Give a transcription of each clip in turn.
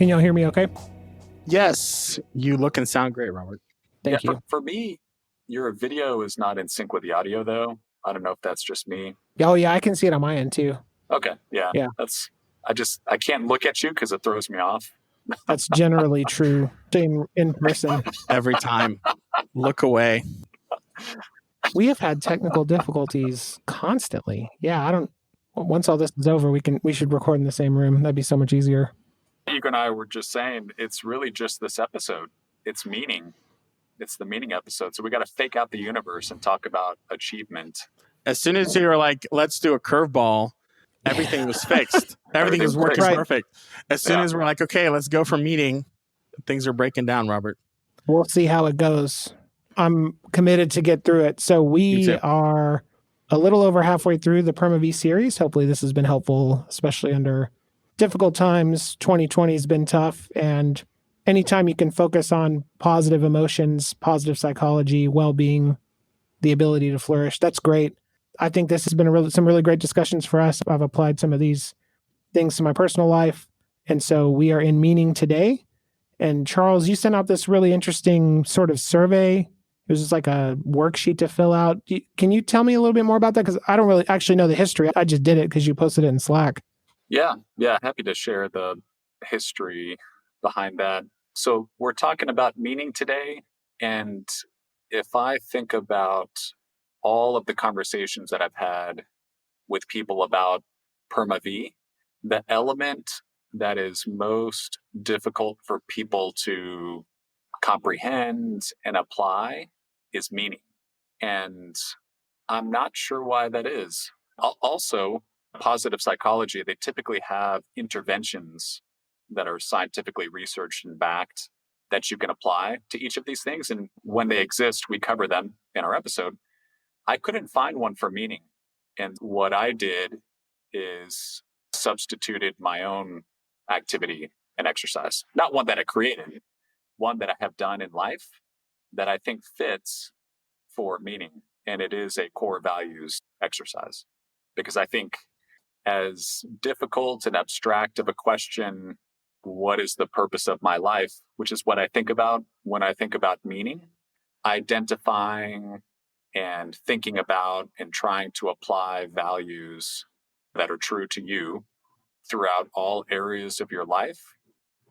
Can y'all hear me okay? Yes, you look and sound great, Robert. Thank you. For me, your video is not in sync with the audio, though. I don't know if that's just me. Oh, yeah, I can see it on my end, too. Okay, yeah. I can't look at you because it throws me off. That's generally true in person. Every time. Look away. We have had technical difficulties constantly. Yeah, once all this is over, we should record in the same room. That'd be so much easier. Hugo and I were just saying, it's really just this episode. It's meaning. It's the meaning episode. So we got to fake out the universe and talk about achievement. As soon as you were like, let's do a curveball, everything was fixed. Everything was working perfect. As soon as we're like, okay, let's go for meeting, things are breaking down, Robert. We'll see how it goes. I'm committed to get through it. So we are a little over halfway through the PermaV series. Hopefully this has been helpful, especially under difficult times. 2020 has been tough. And anytime you can focus on positive emotions, positive psychology, well-being, the ability to flourish, that's great. I think this has been some really great discussions for us. I've applied some of these things to my personal life. And so we are in meaning today. And Charles, you sent out this really interesting sort of survey. It was just like a worksheet to fill out. Can you tell me a little bit more about that? Because I don't really actually know the history. I just did it because you posted it in Slack. Yeah. Happy to share the history behind that. So we're talking about meaning today. And if I think about all of the conversations that I've had with people about PermaV, the element that is most difficult for people to comprehend and apply is meaning. And I'm not sure why that is. Also, positive psychology, they typically have interventions that are scientifically researched and backed that you can apply to each of these things. And when they exist, we cover them in our episode. I couldn't find one for meaning. And what I did is substituted my own activity and exercise. Not one that I created, one that I have done in life that I think fits for meaning. And it is a core values exercise. Because I think as difficult and abstract of a question, what is the purpose of my life, which is what I think about when I think about meaning, identifying and thinking about and trying to apply values that are true to you throughout all areas of your life,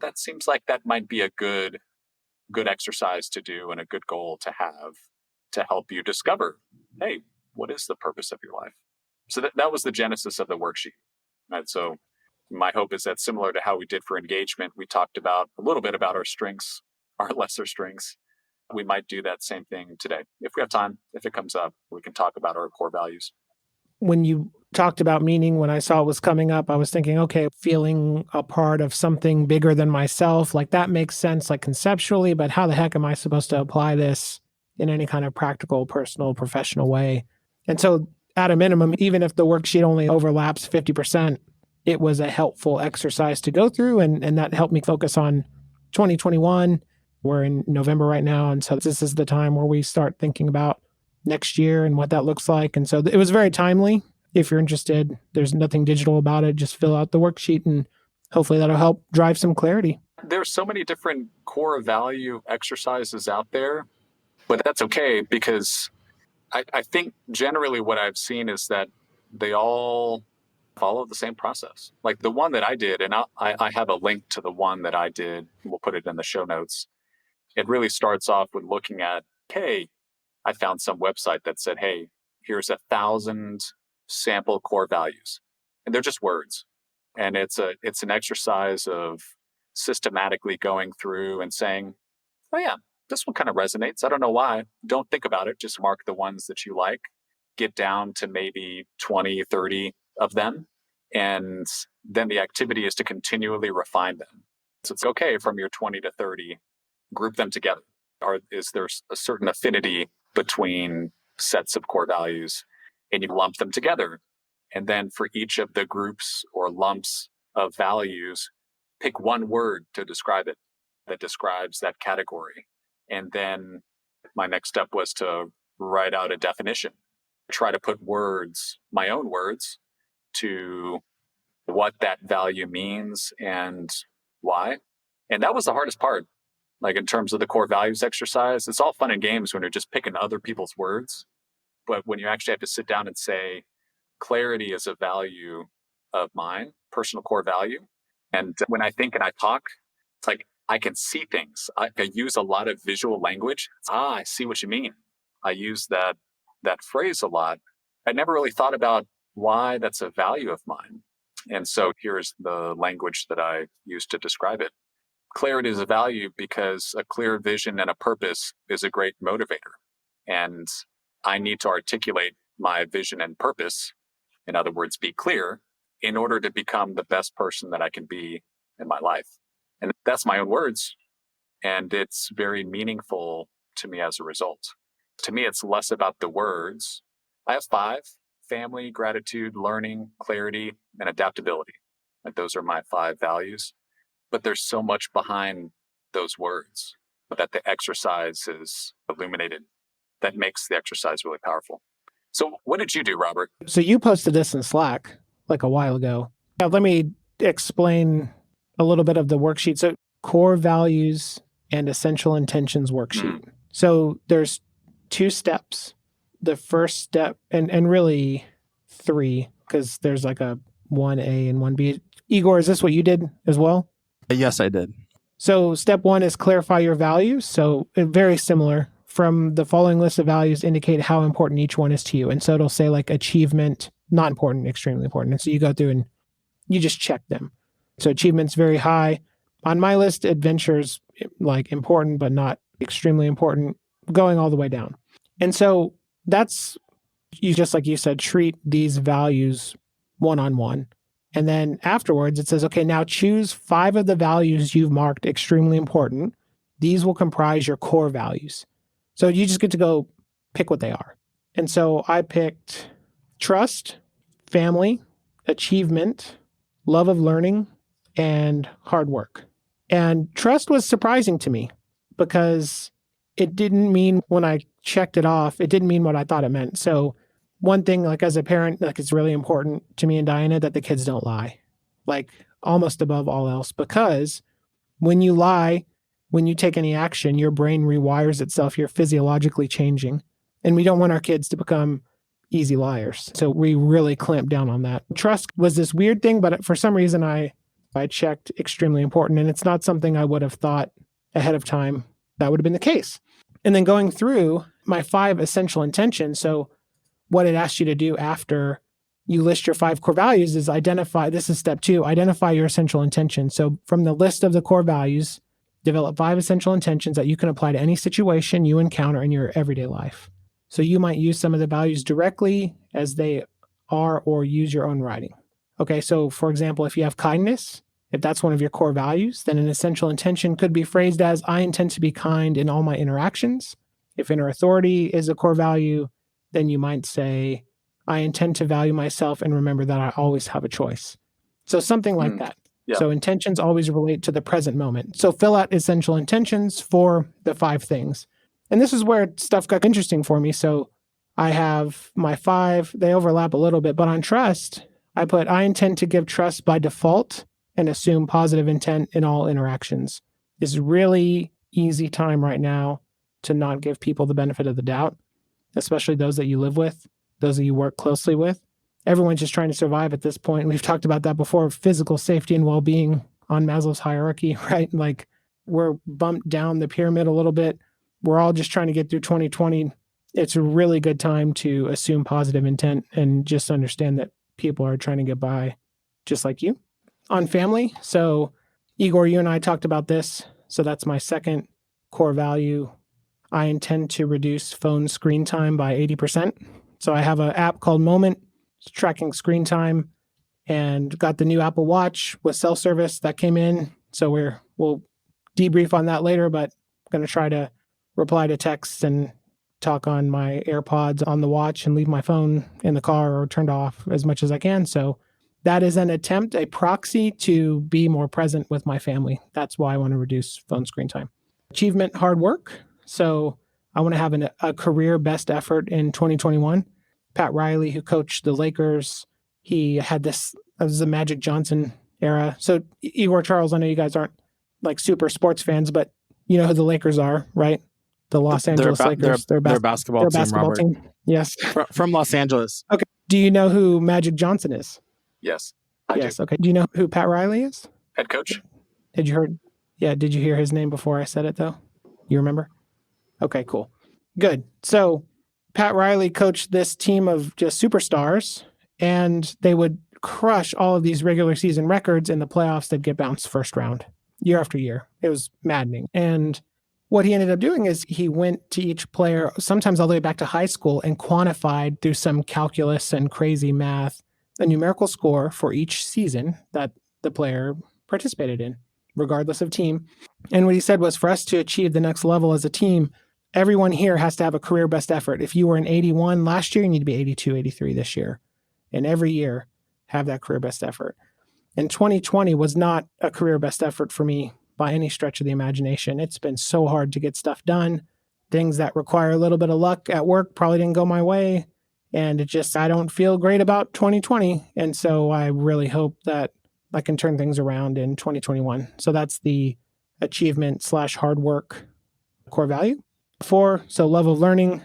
that seems like that might be a good exercise to do and a good goal to have to help you discover, hey, what is the purpose of your life? So that was the genesis of the worksheet. Right? So my hope is that similar to how we did for engagement, we talked about a little bit about our strengths, our lesser strengths. We might do that same thing today. If we have time, if it comes up, we can talk about our core values. When you talked about meaning, when I saw it was coming up, I was thinking, okay, feeling a part of something bigger than myself, like that makes sense, like conceptually, but how the heck am I supposed to apply this in any kind of practical, personal, professional way? And so at a minimum, even if the worksheet only overlaps 50%, it was a helpful exercise to go through. And that helped me focus on 2021. We're in November right now. And so this is the time where we start thinking about next year and what that looks like. And so it was very timely. If you're interested, there's nothing digital about it. Just fill out the worksheet and hopefully that'll help drive some clarity. There's so many different core value exercises out there, but that's okay because I think generally what I've seen is that they all follow the same process. Like the one that I did, and I have a link to the one that I did. We'll put it in the show notes. It really starts off with looking at, hey, I found some website that said, hey, here's 1,000 sample core values. And they're just words. And it's an exercise of systematically going through and saying, oh yeah, this one kind of resonates. I don't know why. Don't think about it. Just mark the ones that you like. Get down to maybe 20, 30 of them. And then the activity is to continually refine them. So it's okay from your 20 to 30, group them together. Or is there a certain affinity between sets of core values? And you lump them together. And then for each of the groups or lumps of values, pick one word to describe it that describes that category. And then my next step was to write out a definition, try to put words, my own words, to what that value means and why. And that was the hardest part. Like in terms of the core values exercise, it's all fun and games when you're just picking other people's words. But when you actually have to sit down and say, clarity is a value of mine, personal core value. And when I think and I talk, it's like I can see things. I use a lot of visual language. I see what you mean. I use that phrase a lot. I never really thought about why that's a value of mine. And so here's the language that I use to describe it. Clarity is a value because a clear vision and a purpose is a great motivator. And I need to articulate my vision and purpose, in other words, be clear, in order to become the best person that I can be in my life. And that's my own words. And it's very meaningful to me as a result. To me, it's less about the words. I have 5: family, gratitude, learning, clarity, and adaptability. Like those are my 5 values. But there's so much behind those words that the exercise is illuminated that makes the exercise really powerful. So what did you do, Robert? So you posted this in Slack like a while ago. Now, let me explain a little bit of the worksheet. So core values and essential intentions worksheet. So there's 2 steps. The first step, and really 3, because there's like a 1A and 1B. Igor, is this what you did as well? Yes, I did. So step 1 is clarify your values. So very similar. From the following list of values, indicate how important each one is to you. And so it'll say like achievement, not important, extremely important. And so you go through and you just check them. So achievement's very high. On my list, adventure's like important, but not extremely important, going all the way down. And so that's, you just like you said, treat these values one-on-one. And then afterwards, it says, okay, now choose 5 of the values you've marked extremely important. These will comprise your core values. So you just get to go pick what they are. And so I picked trust, family, achievement, love of learning, and hard work. And trust was surprising to me because it didn't mean, when I checked it off, it didn't mean what I thought it meant. So one thing, like as a parent, like it's really important to me and Diana that the kids don't lie, like almost above all else, because when you lie, when you take any action, your brain rewires itself. You're physiologically changing. And we don't want our kids to become easy liars. So we really clamp down on that. Trust was this weird thing, but for some reason I checked extremely important. And it's not something I would have thought ahead of time that would have been the case. And then going through my 5 essential intentions. So what it asks you to do after you list your 5 core values is identify, this is step 2, identify your essential intentions. So from the list of the core values, develop 5 essential intentions that you can apply to any situation you encounter in your everyday life. So you might use some of the values directly as they are, or use your own writing. Okay, so for example, if you have kindness, if that's one of your core values, then an essential intention could be phrased as, I intend to be kind in all my interactions. If inner authority is a core value, then you might say, I intend to value myself and remember that I always have a choice. So something like that. Yeah. So intentions always relate to the present moment. So fill out essential intentions for the 5 things. And this is where stuff got interesting for me. So I have my 5, they overlap a little bit, but on trust, I put, I intend to give trust by default and assume positive intent in all interactions. It's really easy time right now to not give people the benefit of the doubt, especially those that you live with, those that you work closely with. Everyone's just trying to survive at this point. We've talked about that before, physical safety and well-being on Maslow's hierarchy, right? Like we're bumped down the pyramid a little bit. We're all just trying to get through 2020. It's a really good time to assume positive intent and just understand that people are trying to get by just like you. On family, so Igor, you and I talked about this. So that's my 2nd core value. I intend to reduce phone screen time by 80%. So I have an app called Moment, tracking screen time, and got the new Apple Watch with cell service that came in. So we'll debrief on that later, but I'm going to try to reply to texts and talk on my AirPods on the watch and leave my phone in the car or turned off as much as I can. So that is an attempt, a proxy to be more present with my family. That's why I want to reduce phone screen time. Achievement, hard work. So I want to have a career best effort in 2021. Pat Riley, who coached the Lakers, he had this, it was the Magic Johnson era. So Igor, Charles, I know you guys aren't like super sports fans, but you know who the Lakers are, right? The Los Angeles Lakers. They're a basketball team. Yes. From Los Angeles. Okay. Do you know who Magic Johnson is? Yes. Yes. Okay. Do you know who Pat Riley is? Head coach. Did you hear his name before I said it though? You remember? Okay, cool. Good. So Pat Riley coached this team of just superstars, and they would crush all of these regular season records. In the playoffs, they'd get bounced first round year after year. It was maddening. And what he ended up doing is he went to each player, sometimes all the way back to high school, and quantified through some calculus and crazy math a numerical score for each season that the player participated in, regardless of team. And what he said was, for us to achieve the next level as a team, everyone here has to have a career best effort. If you were an 81 last year, you need to be 82, 83 this year. And every year, have that career best effort. And 2020 was not a career best effort for me by any stretch of the imagination. It's been so hard to get stuff done. Things that require a little bit of luck at work probably didn't go my way. And I don't feel great about 2020. And so I really hope that I can turn things around in 2021. So that's the achievement / hard work core value. 4, so love of learning.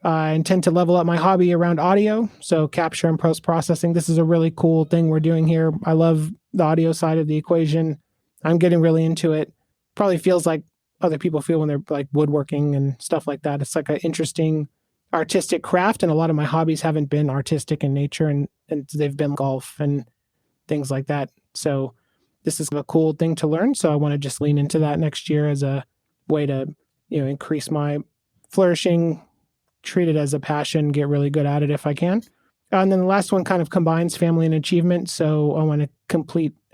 I intend to level up my hobby around audio, so capture and post-processing. This is a really cool thing we're doing here. I love the audio side of the equation. I'm getting really into it. Probably feels like other people feel when they're like woodworking and stuff like that. It's like an interesting artistic craft, and a lot of my hobbies haven't been artistic in nature, and they've been golf and things like that. So this is a cool thing to learn. So I want to just lean into that next year as a way to, increase my flourishing, treat it as a passion, get really good at it if I can. And then the last one kind of combines family and achievement. So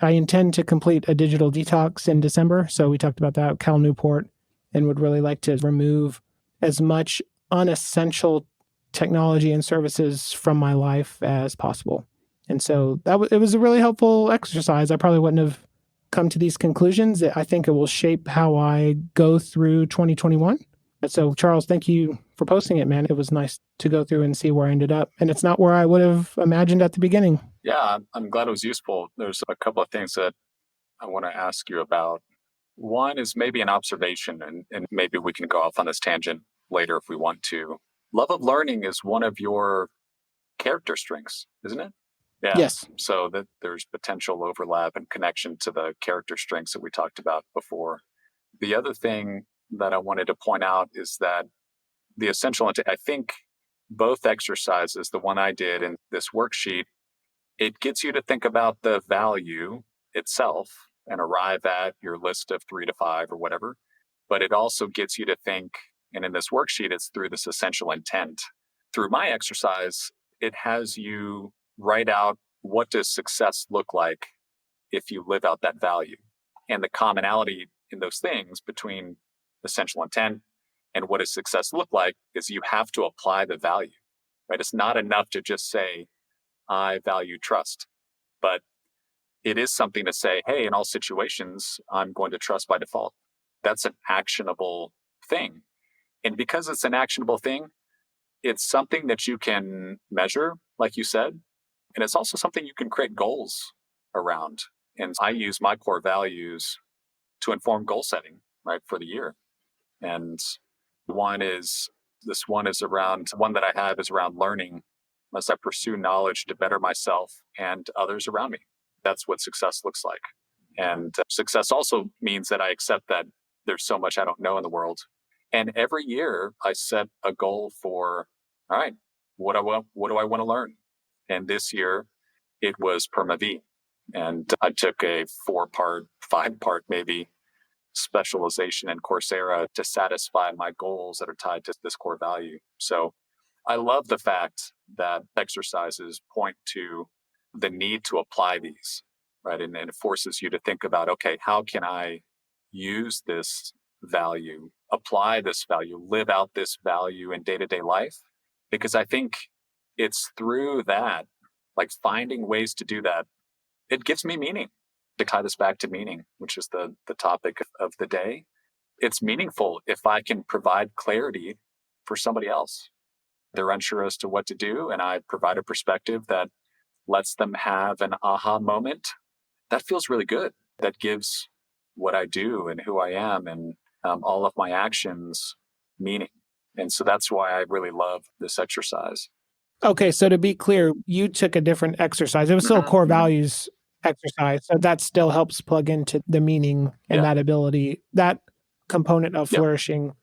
I intend to complete a digital detox in December. So we talked about that, Cal Newport, and would really like to remove as much unessential technology and services from my life as possible. And so it was a really helpful exercise. I probably wouldn't have come to these conclusions. I think it will shape how I go through 2021. And so, Charles, thank you for posting it, man. It was nice to go through and see where I ended up. And it's not where I would have imagined at the beginning. Yeah, I'm glad it was useful. There's a couple of things that I want to ask you about. One is maybe an observation, and maybe we can go off on this tangent later if we want to. Love of learning is one of your character strengths, isn't it? Yeah. Yes. So that there's potential overlap and connection to the character strengths that we talked about before. The other thing that I wanted to point out is that the essential, I think both exercises, the one I did in this worksheet, it gets you to think about the value itself and arrive at your list of 3 to 5 or whatever. But it also gets you to think, and in this worksheet, it's through this essential intent. Through my exercise, it has you write out, what does success look like if you live out that value? And the commonality in those things between essential intent and what does success look like is you have to apply the value, right? It's not enough to just say, I value trust, but it is something to say, hey, in all situations, I'm going to trust by default. That's an actionable thing. And because it's an actionable thing, it's something that you can measure, like you said, and it's also something you can create goals around. And I use my core values to inform goal setting, right, for the year. And one that I have is around learning as I pursue knowledge to better myself and others around me. That's what success looks like. And success also means that I accept that there's so much I don't know in the world. And every year I set a goal for, all right, what do I want to learn? And this year it was PermaV. And I took a 4-part, 5-part maybe specialization in Coursera to satisfy my goals that are tied to this core value. So I love the fact that exercises point to the need to apply these, right? And it forces you to think about, okay, how can I use this value, apply this value, live out this value in day-to-day life? Because I think it's through that, like finding ways to do that, it gives me meaning. To tie this back to meaning, which is the topic of the day, it's meaningful if I can provide clarity for somebody else. They're unsure as to what to do, and I provide a perspective that lets them have an aha moment. That feels really good. That gives what I do and who I am and all of my actions meaning. And so that's why I really love this exercise. Okay, so to be clear, you took a different exercise. It was still a core values exercise. So that still helps plug into the meaning and that ability, that component of flourishing.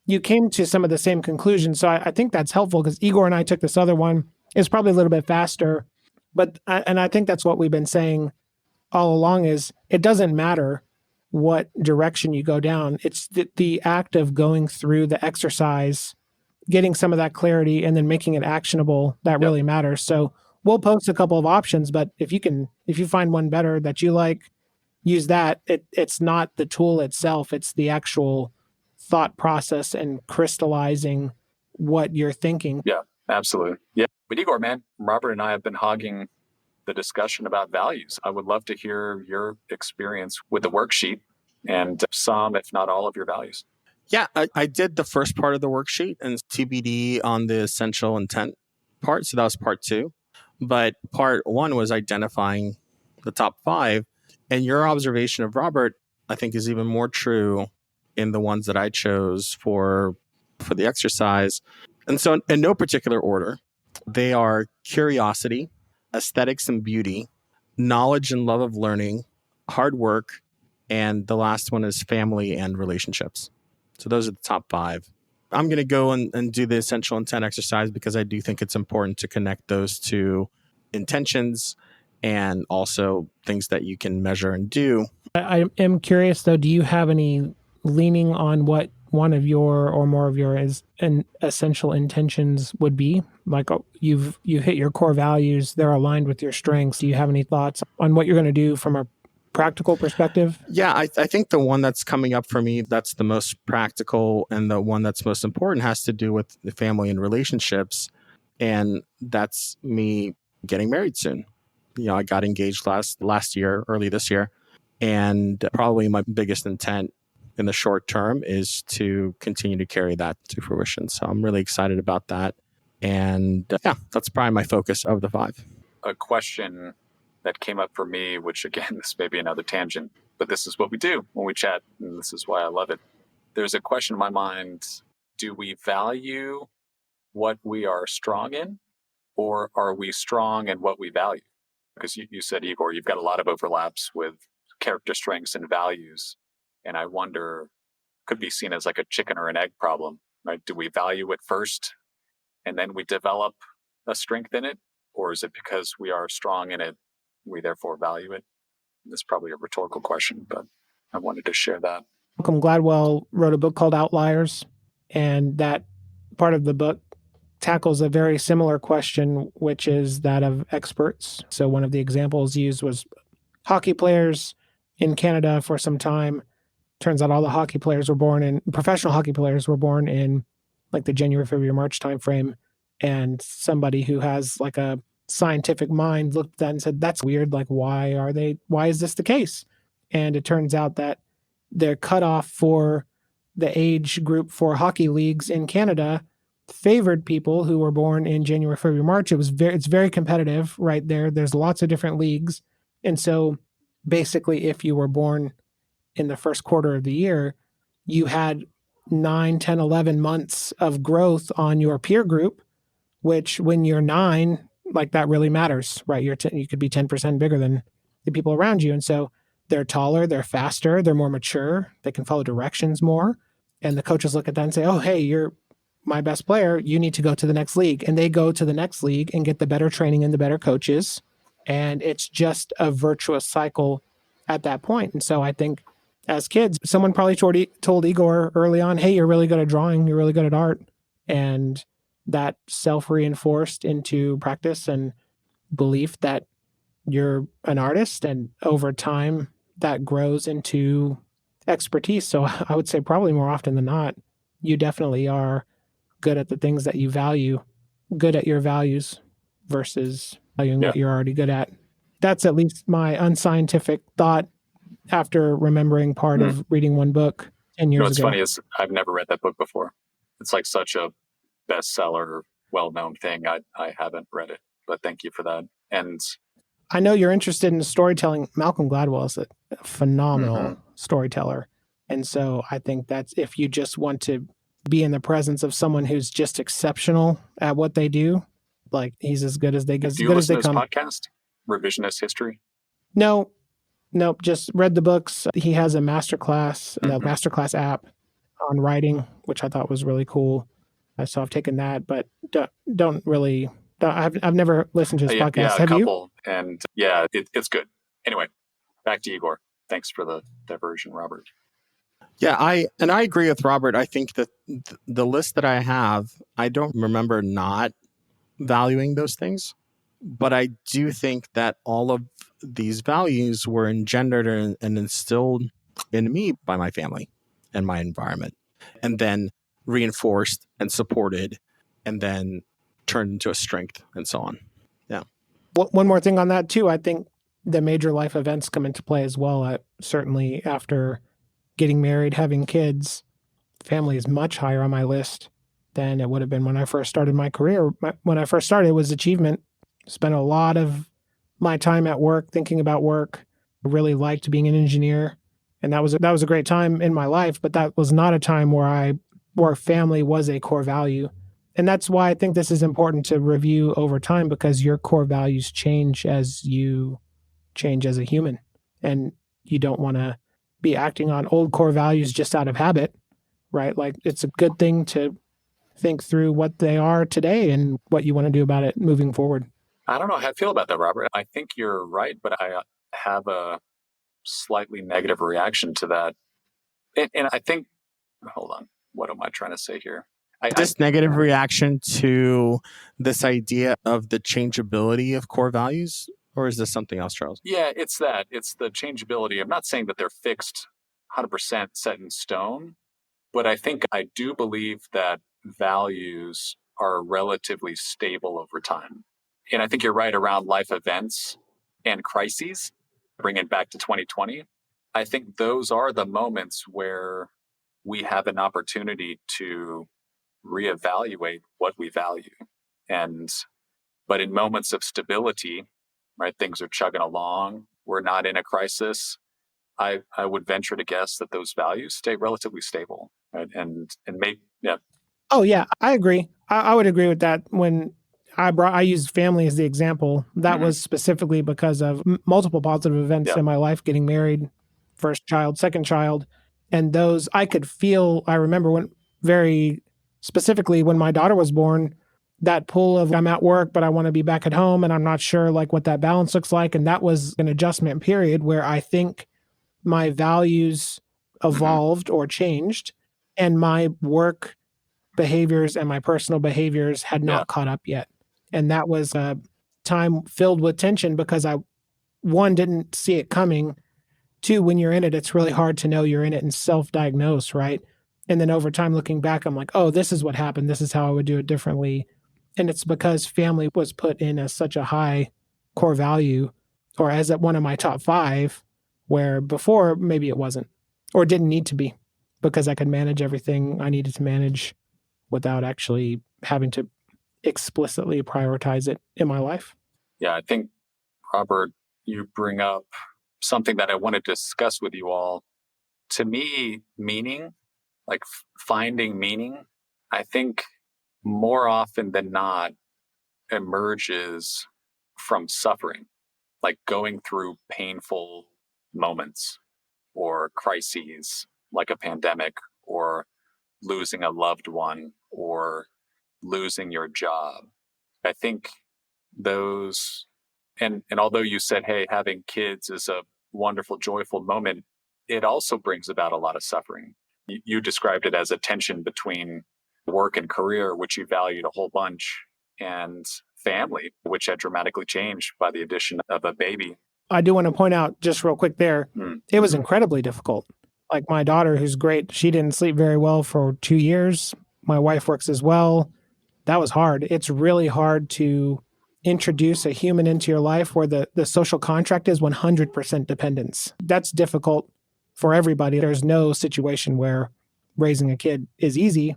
You came to some of the same conclusions. So I think that's helpful because Igor and I took this other one. It's probably a little bit faster. But I think that's what we've been saying all along is it doesn't matter what direction you go down. It's the act of going through the exercise, getting some of that clarity and then making it actionable that really matters. So we'll post a couple of options, but if you find one better that you like, use that. It's not the tool itself. It's the actual thought process and crystallizing what you're thinking. Yeah, absolutely. Yeah. But Igor, man, Robert and I have been hogging the discussion about values. I would love to hear your experience with the worksheet and some, if not all, of your values. Yeah, I did the first part of the worksheet and TBD on the essential intent part. So that was part 2. But part 1 was identifying the top 5. And your observation of Robert, I think, is even more true in the ones that I chose for the exercise. And so in no particular order, they are curiosity, aesthetics and beauty, knowledge and love of learning, hard work, and the last one is family and relationships. So those are the top 5. I'm going to go and do the essential intent exercise because I do think it's important to connect those to intentions and also things that you can measure and do. I am curious, though, do you have any leaning on what one of your or more of your essential intentions would be? Like you hit your core values, they're aligned with your strengths. Do you have any thoughts on what you're going to do from a practical perspective? Yeah, I think the one that's coming up for me, that's the most practical and the one that's most important has to do with the family and relationships. And that's me getting married soon. I got engaged last year, early this year. And probably my biggest intent in the short term is to continue to carry that to fruition. So I'm really excited about that. And that's probably my focus of the 5. A question that came up for me, which again, this may be another tangent, but this is what we do when we chat, and this is why I love it. There's a question in my mind, do we value what we are strong in, or are we strong in what we value? Because you said, Igor, you've got a lot of overlaps with character strengths and values, and I wonder, could be seen as like a chicken or an egg problem, right? Do we value it first, and then we develop a strength in it? Or is it because we are strong in it, we therefore value it? This is probably a rhetorical question, but I wanted to share that. Malcolm Gladwell wrote a book called Outliers, and that part of the book tackles a very similar question, which is that of experts. So one of the examples used was hockey players in Canada for some time. Turns out all the professional hockey players were born in like the January, February, March timeframe. And somebody who has like a scientific mind looked at that and said, that's weird. Like, why is this the case? And it turns out that their cutoff for the age group for hockey leagues in Canada favored people who were born in January, February, March. It's very competitive right there. There's lots of different leagues. And so basically, if you were born in the first quarter of the year, you had 9, 10, 11 months of growth on your peer group, which when you're 9, like that really matters, right? You could be 10% bigger than the people around you. And so they're taller, they're faster, they're more mature, they can follow directions more. And the coaches look at that and say, oh, hey, you're my best player. You need to go to the next league. And they go to the next league and get the better training and the better coaches. And it's just a virtuous cycle at that point. And so I think as kids, someone probably told Igor early on, hey, you're really good at drawing, you're really good at art. And that self-reinforced into practice and belief that you're an artist. And over time, that grows into expertise. So I would say probably more often than not, you definitely are good at the things that you value, good at your values versus valuing what you're already good at. That's at least my unscientific thought after remembering part of reading one book 10 years ago. What's funny is I've never read that book before. It's like such a bestseller, well-known thing. I haven't read it, but thank you for that. And I know you're interested in storytelling. Malcolm Gladwell is a phenomenal storyteller. And so I think that's if you just want to be in the presence of someone who's just exceptional at what they do, like he's as good as they Do you listen to his podcast, Revisionist History? No, nope. Just read the books. He has a masterclass, the masterclass app on writing, which I thought was really cool. So I've taken that, but don't really. I've never listened to his podcast. Yeah, Have you? And yeah, it's good. Anyway, back to Igor. Thanks for the diversion, Robert. Yeah, I agree with Robert. I think that the list that I have, I don't remember not valuing those things, but I do think that all of these values were engendered and instilled in me by my family and my environment, and then reinforced and supported, and then turned into a strength and so on. Yeah. One more thing on that too. I think the major life events come into play as well. Certainly after getting married, having kids, family is much higher on my list than it would have been when I first started my career. When I first started, it was achievement. Spent a lot of my time at work, thinking about work. I really liked being an engineer. And that was a great time in my life, but that was not a time where family was a core value. And that's why I think this is important to review over time, because your core values change as you change as a human. And you don't want to be acting on old core values just out of habit, right? Like it's a good thing to think through what they are today and what you want to do about it moving forward. I don't know how I feel about that, Robert. I think you're right, but I have a slightly negative reaction to that. And I think, hold on, what am I trying to say here? This negative reaction to this idea of the changeability of core values, or is this something else, Charles? Yeah, it's that. It's the changeability. I'm not saying that they're fixed 100% set in stone, but I think I do believe that values are relatively stable over time. And I think you're right around life events and crises. Bring it back to 2020. I think those are the moments where we have an opportunity to reevaluate what we value. But in moments of stability, right, things are chugging along, we're not in a crisis, I would venture to guess that those values stay relatively stable, right? And maybe, yeah. Oh yeah, I agree. I would agree with that. When I used family as the example, that was specifically because of multiple positive events in my life: getting married, first child, second child, and those I could feel. I remember when very specifically when my daughter was born, that pull of I'm at work, but I want to be back at home, and I'm not sure like what that balance looks like. And that was an adjustment period where I think my values evolved or changed, and my work behaviors and my personal behaviors had not caught up yet. And that was a time filled with tension because I, one, didn't see it coming. Two, when you're in it, it's really hard to know you're in it and self-diagnose, right? And then over time, looking back, I'm like, oh, this is what happened. This is how I would do it differently. And it's because family was put in as such a high core value, or as at one of my top 5, where before maybe it wasn't or didn't need to be, because I could manage everything I needed to manage without actually having to explicitly prioritize it in my life. Yeah, I think, Robert, you bring up something that I want to discuss with you all. To me, meaning, like finding meaning, I think more often than not emerges from suffering, like going through painful moments or crises like a pandemic or losing a loved one or losing your job. I think those, and although you said, hey, having kids is a wonderful, joyful moment, it also brings about a lot of suffering. You described it as a tension between work and career, which you valued a whole bunch, and family, which had dramatically changed by the addition of a baby. I do want to point out just real quick there, it was incredibly difficult. Like my daughter, who's great, she didn't sleep very well for 2 years. My wife works as well. That was hard. It's really hard to introduce a human into your life where the social contract is 100% dependence. That's difficult for everybody. There's no situation where raising a kid is easy.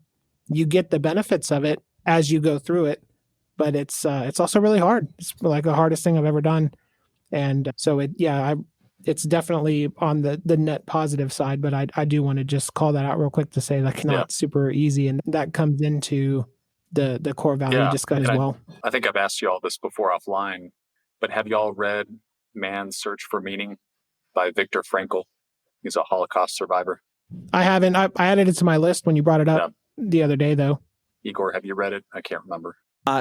You get the benefits of it as you go through it, but it's also really hard. It's like the hardest thing I've ever done. And so it's definitely on the net positive side, but I do want to just call that out real quick to say like not super easy. And that comes into the core value discussion as well. I think I've asked you all this before offline, but have you all read Man's Search for Meaning by Viktor Frankl? He's a Holocaust survivor. I haven't. I added it to my list when you brought it up the other day, though. Igor, have you read it? I can't remember.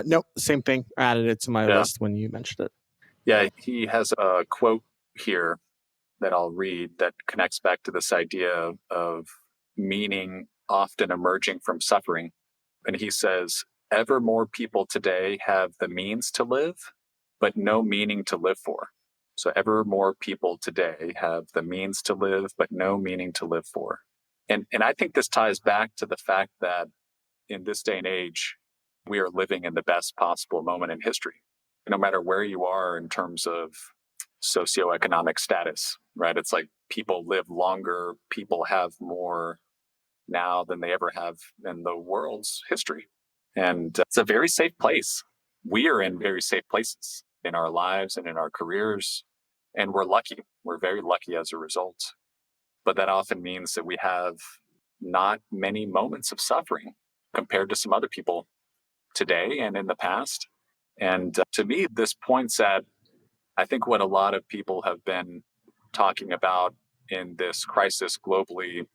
No, same thing. I added it to my list when you mentioned it. Yeah, he has a quote here that I'll read that connects back to this idea of meaning often emerging from suffering. And he says, ever more people today have the means to live, but no meaning to live for. So ever more people today have the means to live, but no meaning to live for. And I think this ties back to the fact that in this day and age, we are living in the best possible moment in history. No matter where you are in terms of socioeconomic status, right? It's like people live longer, people have more now than they ever have in the world's history. And it's a very safe place. We are in very safe places in our lives and in our careers. And we're lucky. We're very lucky as a result. But that often means that we have not many moments of suffering compared to some other people today and in the past. And to me, this points at, I think, what a lot of people have been talking about in this crisis globally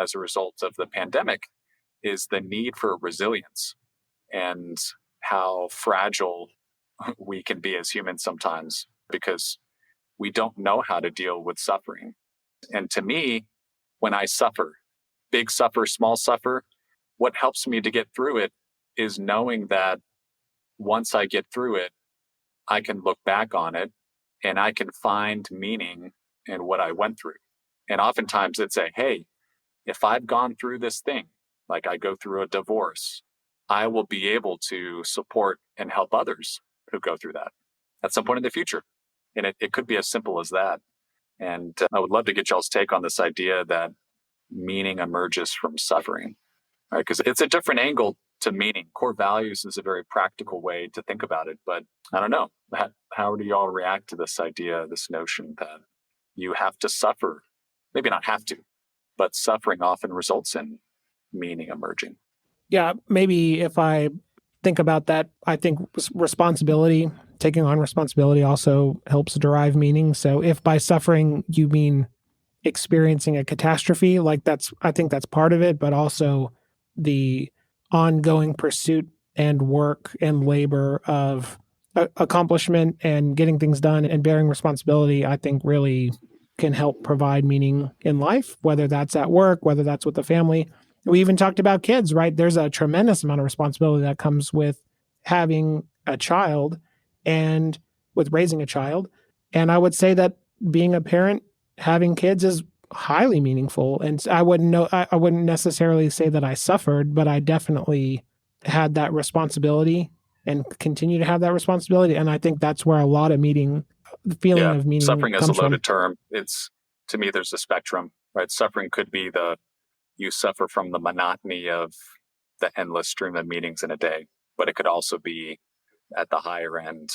as a result of the pandemic is the need for resilience and how fragile we can be as humans sometimes because we don't know how to deal with suffering. And to me, when I suffer, big suffer, small suffer, what helps me to get through it is knowing that once I get through it, I can look back on it and I can find meaning in what I went through. And oftentimes it's hey, if I've gone through this thing, like I go through a divorce, I will be able to support and help others who go through that at some point in the future. And it could be as simple as that. And I would love to get y'all's take on this idea that meaning emerges from suffering, right? Because it's a different angle to meaning. Core values is a very practical way to think about it. But I don't know, how do y'all react to this idea, this notion that you have to suffer? Maybe not have to, but suffering often results in meaning emerging. Yeah, maybe if I think about that, I think responsibility, taking on responsibility also helps derive meaning. So if by suffering you mean experiencing a catastrophe, I think that's part of it, but also the ongoing pursuit and work and labor of accomplishment and getting things done and bearing responsibility, I think really can help provide meaning in life, whether that's at work, whether that's with the family. We even talked about kids, right? There's a tremendous amount of responsibility that comes with having a child and with raising a child. And I would say that being a parent, having kids is highly meaningful. And I wouldn't necessarily say that I suffered, but I definitely had that responsibility and continue to have that responsibility. And I think that's where a lot of the feeling of meaning suffering is a loaded term. It's, to me, there's a spectrum, right? Suffering could be you suffer from the monotony of the endless stream of meetings in a day, but it could also be at the higher end.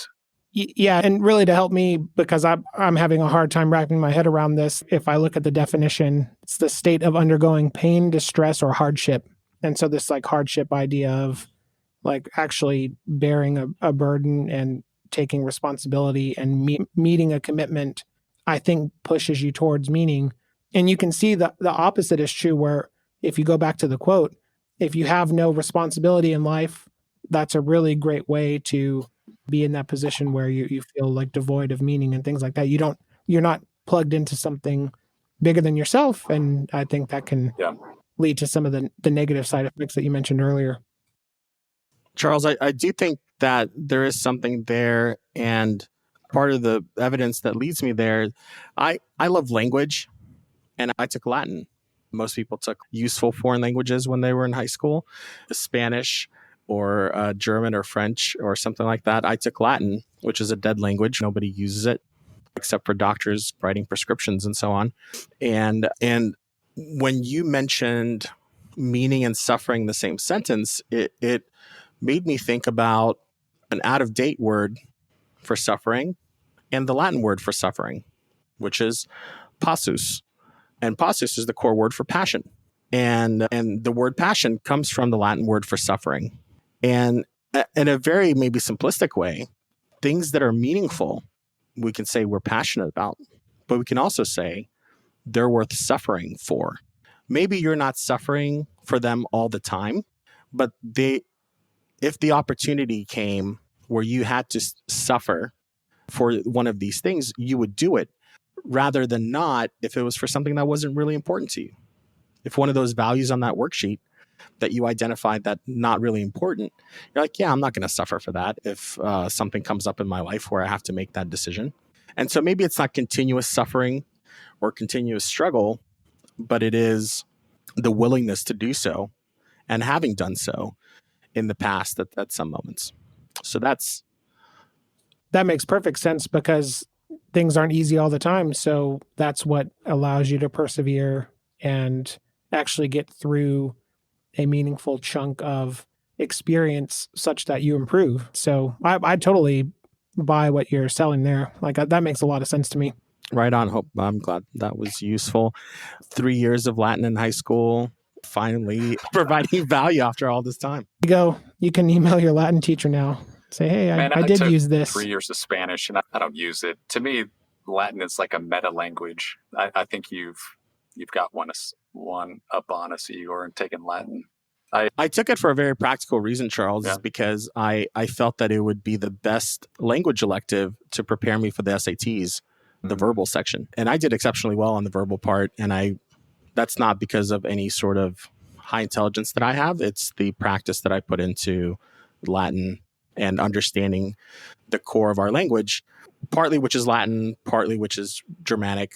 Yeah, and really to help me, because I'm having a hard time wrapping my head around this, if I look at the definition, it's the state of undergoing pain, distress, or hardship. And so this hardship idea of actually bearing a burden and taking responsibility and meeting a commitment, I think pushes you towards meaning. And you can see the opposite is true, where if you go back to the quote, if you have no responsibility in life, that's a really great way to be in that position where you feel devoid of meaning and things like that. You're not plugged into something bigger than yourself. And I think that can lead to some of the negative side effects that you mentioned earlier. Charles, I do think that there is something there. And part of the evidence that leads me there, I love language. And I took Latin. Most people took useful foreign languages when they were in high school, Spanish or German or French or something like that. I took Latin, which is a dead language. Nobody uses it except for doctors writing prescriptions and so on. And when you mentioned meaning and suffering in the same sentence, it made me think about an out-of-date word for suffering, and the Latin word for suffering, which is passus. And passus is the core word for passion. And the word passion comes from the Latin word for suffering. And in a very maybe simplistic way, things that are meaningful, we can say we're passionate about, but we can also say they're worth suffering for. Maybe you're not suffering for them all the time, but if the opportunity came where you had to suffer for one of these things, you would do it rather than not if it was for something that wasn't really important to you. If one of those values on that worksheet that you identified that not really important, you're like, yeah, I'm not going to suffer for that if something comes up in my life where I have to make that decision. And so maybe it's not continuous suffering or continuous struggle, but it is the willingness to do so and having done so in the past at some moments. So that makes perfect sense because things aren't easy all the time. So that's what allows you to persevere and actually get through a meaningful chunk of experience such that you improve. So I totally buy what you're selling there. Like that makes a lot of sense to me. Right on. Hope I'm glad that was useful. 3 years of Latin in high school, finally providing value after all this time. You can email your Latin teacher now. Say, hey, I did use this. 3 years of Spanish and I don't use it. To me, Latin is like a meta language. I think you've got one up on us, Igor, and taken Latin. I took it for a very practical reason, Charles, is because I felt that it would be the best language elective to prepare me for the SATs, the verbal section. And I did exceptionally well on the verbal part. And that's not because of any sort of high intelligence that I have. It's the practice that I put into Latin and understanding the core of our language, partly which is Latin, partly which is Germanic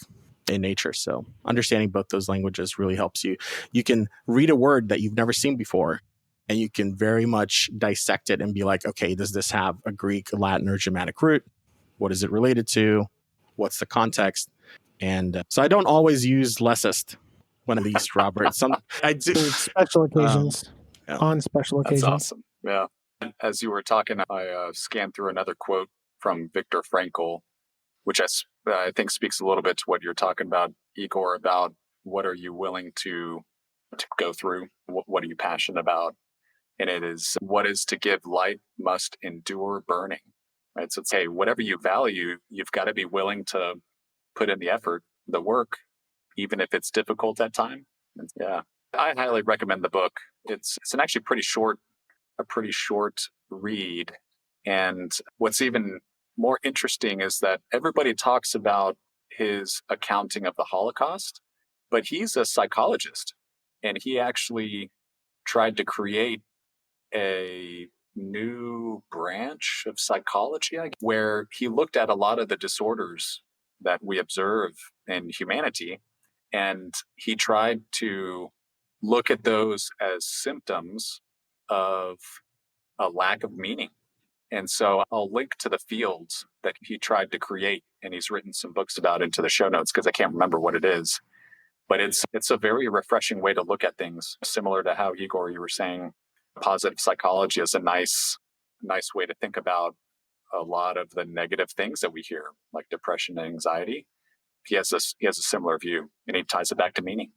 in nature. So understanding both those languages really helps you. You can read a word that you've never seen before, and you can very much dissect it and be like, okay, does this have a Greek, Latin, or Germanic root? What is it related to? What's the context? And so I don't always use lessist when I'm used, Robert. I do. Special occasions. On special occasions. That's awesome. Yeah. As you were talking, I scanned through another quote from Viktor Frankl, which I think speaks a little bit to what you're talking about, Igor, about what are you willing to go through? What are you passionate about? And it is, what is to give light must endure burning, right? So it's, hey, whatever you value, you've got to be willing to put in the effort, the work, even if it's difficult at time. And yeah, I highly recommend the book. It's an actually a pretty short read. And what's even more interesting is that everybody talks about his accounting of the Holocaust, but he's a psychologist, and he actually tried to create a new branch of psychology, where he looked at a lot of the disorders that we observe in humanity, and he tried to look at those as symptoms of a lack of meaning. And so I'll link to the fields that he tried to create, and he's written some books about into the show notes because I can't remember what it is. But it's a very refreshing way to look at things, similar to how, Igor, you were saying positive psychology is a nice way to think about a lot of the negative things that we hear, like depression and anxiety. He has a similar view, and he ties it back to meaning.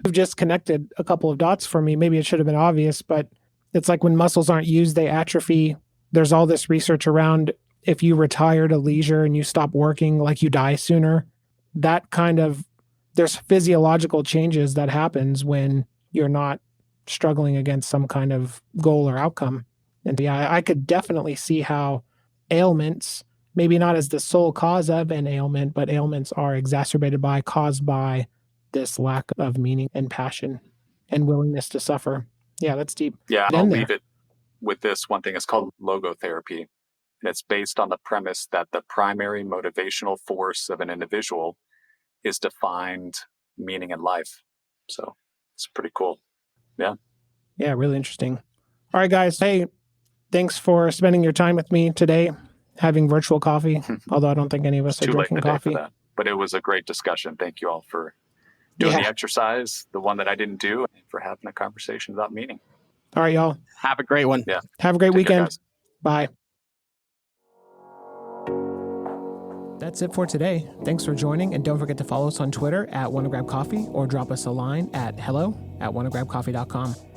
You've just connected a couple of dots for me. Maybe it should have been obvious, but it's like when muscles aren't used, they atrophy. There's all this research around if you retire to leisure and you stop working, like you die sooner. That kind of, there's physiological changes that happens when you're not struggling against some kind of goal or outcome. And yeah, I could definitely see how ailments, maybe not as the sole cause of an ailment, but ailments are caused by this lack of meaning and passion and willingness to suffer. Yeah, that's deep. Yeah, I'll leave it with this one thing. It's called logotherapy. And it's based on the premise that the primary motivational force of an individual is to find meaning in life. So it's pretty cool. Yeah. Yeah, really interesting. All right, guys. Hey, thanks for spending your time with me today, having virtual coffee, although I don't think any of us are drinking coffee. For that. But it was a great discussion. Thank you all for doing the exercise, the one that I didn't do, and for having a conversation about meaning. All right, y'all. Have a great one. Yeah. Have a great weekend. Bye. That's it for today. Thanks for joining, and don't forget to follow us on Twitter at wannagrabcoffee or drop us a line at hello@wannagrabcoffee.com.